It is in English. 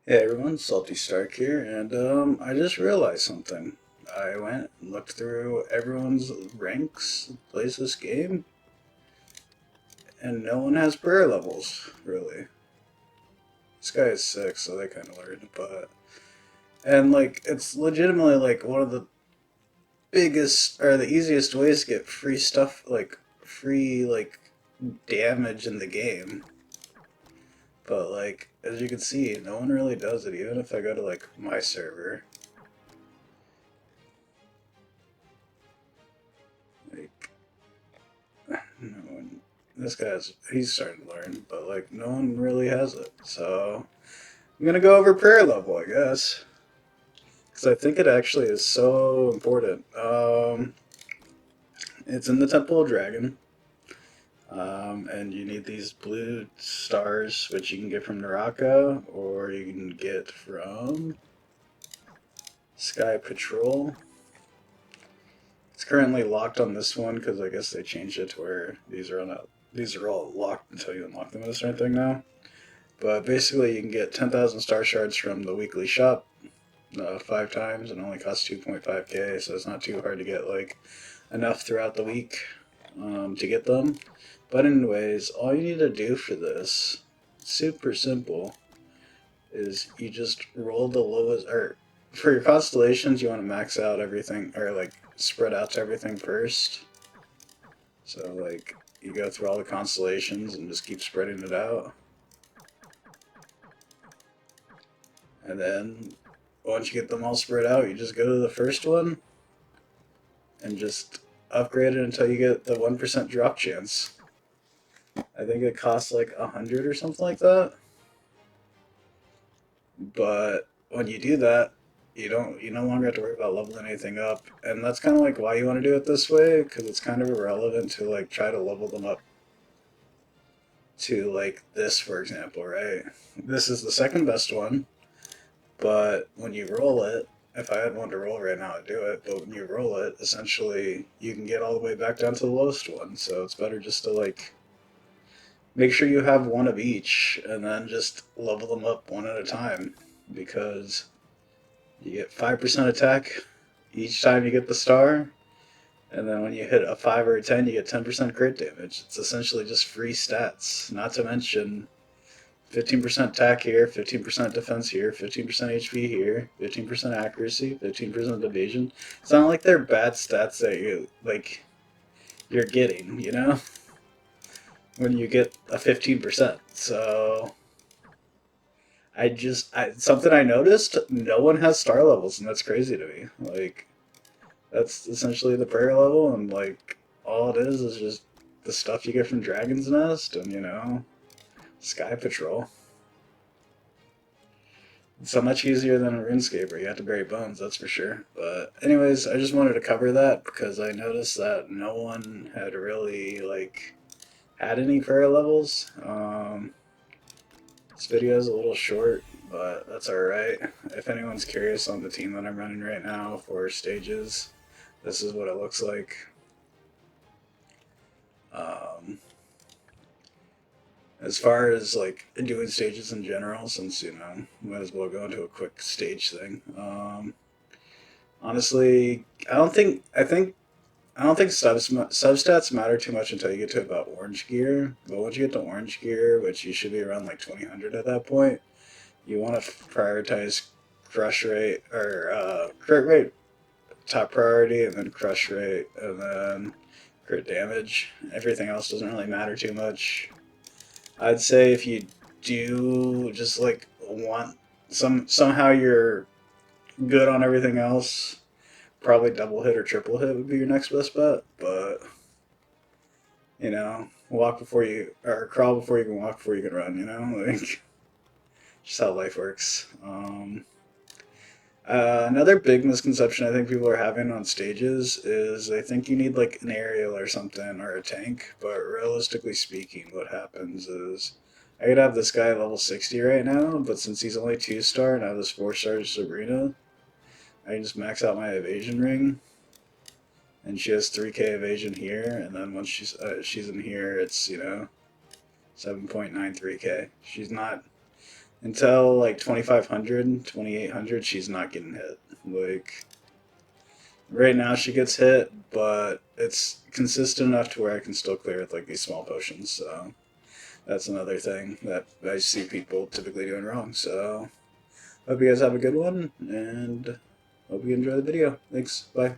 Hey everyone, Salty Stark here, and I just realized something. I went and looked through everyone's ranks that plays this game, and no one has prayer levels, really. This guy is 6, so they kind of learned, but... And, like, it's legitimately, like, one of the biggest, or the easiest ways to get free stuff, like, free, like, damage in the game. But, like, as you can see, no one really does it, even if I go to, like, my server. Like, no one, this he's starting to learn, but like no one really has it. So I'm gonna go over prayer level, I guess, because I think it actually is so important. It's in the Temple of Dragon, and you need these blue stars, which you can get from Naraka, or you can get from Sky Patrol. It's currently locked on this one because I guess they changed it to where these are all locked until you unlock them a certain thing now. But basically, you can get 10,000 star shards from the weekly shop 5 times and only costs 2.5k, so it's not too hard to get like enough throughout the week to get them. But anyways, all you need to do for this, super simple, is you just roll the lowest, or for your constellations, you want to max out everything, or like spread out to everything first. So like you go through all the constellations and just keep spreading it out. And then once you get them all spread out, you just go to the first one and just upgrade it until you get the 1% drop chance. I think it costs like 100 or something like that. But when you do that, you no longer have to worry about leveling anything up. And that's kind of like why you want to do it this way, because it's kind of irrelevant to like try to level them up to like this, for example, right? This is the second best one, but when you roll it, if I had one to roll right now, I'd do it. But when you roll it, essentially, you can get all the way back down to the lowest one. So it's better just to like make sure you have one of each, and then just level them up one at a time, because you get 5% attack each time you get the star, and then when you hit a 5 or a 10, you get 10% crit damage. It's essentially just free stats. Not to mention 15% attack here, 15% defense here, 15% HP here, 15% accuracy, 15% evasion. It's not like they're bad stats that you're getting, when you get a 15%. So something I noticed, no one has star levels, and that's crazy to me. Like that's essentially the prayer level, and like all it is just the stuff you get from Dragon's Nest and Sky Patrol. It's so much easier than a RuneScape where you have to bury bones, that's for sure. But anyways, I just wanted to cover that because I noticed that no one had really like had any prayer levels. This video is a little short, but that's alright. If anyone's curious on the team that I'm running right now for stages, this is what it looks like. Um, as far as like doing stages in general, since might as well go into a quick stage thing. Honestly, I don't think substats matter too much until you get to about orange gear. But once you get to orange gear, which you should be around like 2000 at that point, you want to prioritize crush rate or crit rate top priority, and then crush rate, and then crit damage. Everything else doesn't really matter too much. I'd say if you do just like want somehow you're good on everything else, probably double hit or triple hit would be your next best bet. But walk before you or crawl before you can walk before you can run. Like just how life works. Another big misconception I think people are having on stages is they think you need like an aerial or something or a tank, but realistically speaking, what happens is I could have this guy level 60 right now, but since he's only 2-star and I have this 4-star Sabrina, I can just max out my evasion ring, and she has 3k evasion here, and then once she's in here, it's 7.93k. She's not Until like 2500, 2800, she's not getting hit. Like, right now she gets hit, but it's consistent enough to where I can still clear with like these small potions. So that's another thing that I see people typically doing wrong. So hope you guys have a good one, and hope you enjoy the video. Thanks. Bye.